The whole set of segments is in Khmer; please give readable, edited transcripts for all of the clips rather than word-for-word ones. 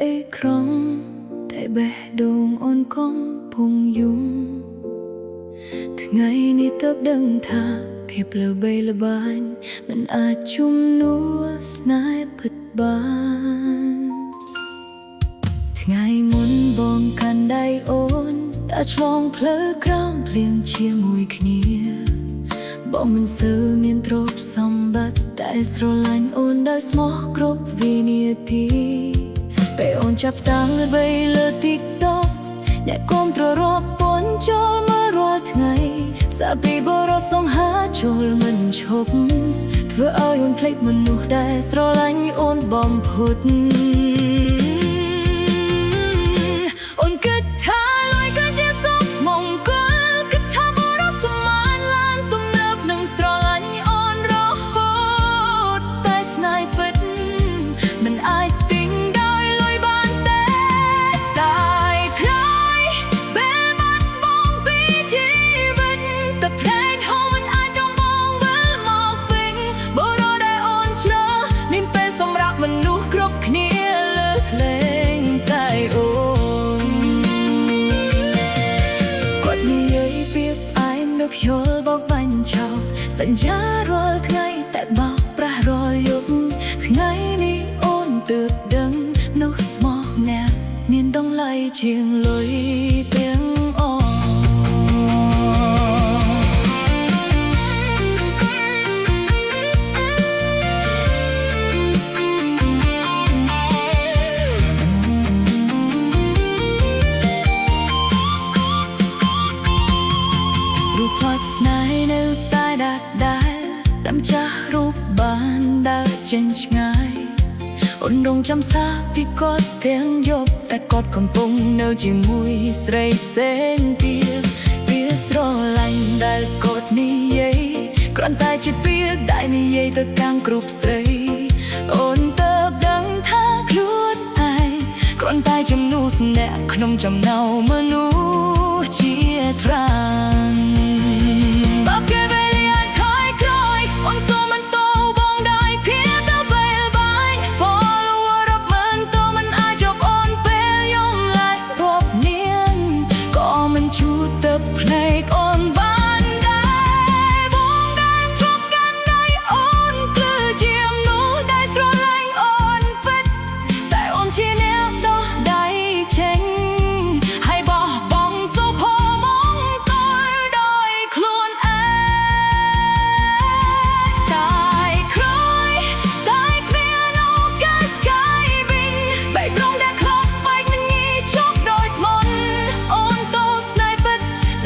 អេក្រង់តែបេះដូងអូនកំពុងយំថ្ងៃនេះទើបដឹងថាភាពលើបីល្បាញមិនអាចជំនួសស្នេហ៍ពិតបានថ្ងៃមុនបងកាន់ដៃអូនđãឆ្លងផ្លូវក្រំភ្លៀងជាមួយគ្នាបងមិនសូវមានទ្រព្យសម្បត្តិតែស្រឡាញ់អូនដោយស្មោះគ្រប់វិនាទីពេលអូនចាប់តាំងល្បីលើ TikTok អ្នកគាំទ្ររាប់ពាន់ចូលមើលរាល់ថ្ងៃសាពីបរោះសង្ហាចូលមិនឈប់ធ្វើឲ្យអូនភ្លេចមនុស្សដែលស្រឡាញ់អូនបំផុតអូនគិតថាមនុស្សគ្រប់គ្នាលើកលែងតែអូនគាត់និយាយពីឯងនឹកយល់បោកបាញ់ចោលសន្យារាល់ថ្ងៃតែបោកប្រាស់រាល់យប់ថ្ងៃនេះអូនទើបដឹងនោះស្មោះណាស់មានតម្លៃជាងលុយទាំងអស់ថតស្នេហ៍នៅតែដែលតាមចាស់រូបបានដើរចេញឆ្ងាយអូនរងចាំសាពីគាត់ទាំងយប់តែគាត់កំពុងនៅជាមួយស្រីផ្សេងទៀតវាស្រឡាញ់ដែលគាត់និយាយគ្រាន់តែជាពាក្យដែលនិយាយទៅកាន់គ្រប់ស្រីអូនទើបដឹងថាខ្លួនឯងគ្រាន់តែជំនួសអ្នកក្នុងចំណោមមនុស្សជាត្រាំ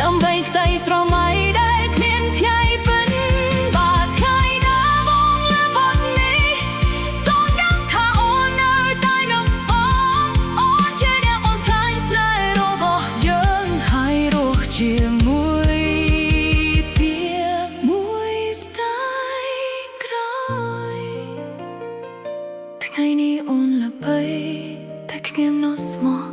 ដើម្បីក្តីស្រមៃដែលគ្មានថ្ងៃពិនបើថ្ងៃណាបងលើបទនេះសូមដឹងថាអូននៅតែនៅបងអូនជាអ្នកអូនខ្លាញ់ស្នេហ៍របស់យើងហើយរស់ជាមួយភាពមួយស្ទាយក្រោយថ្ងៃនេះអូនល្បីតែគ្មាននោះស្មោះ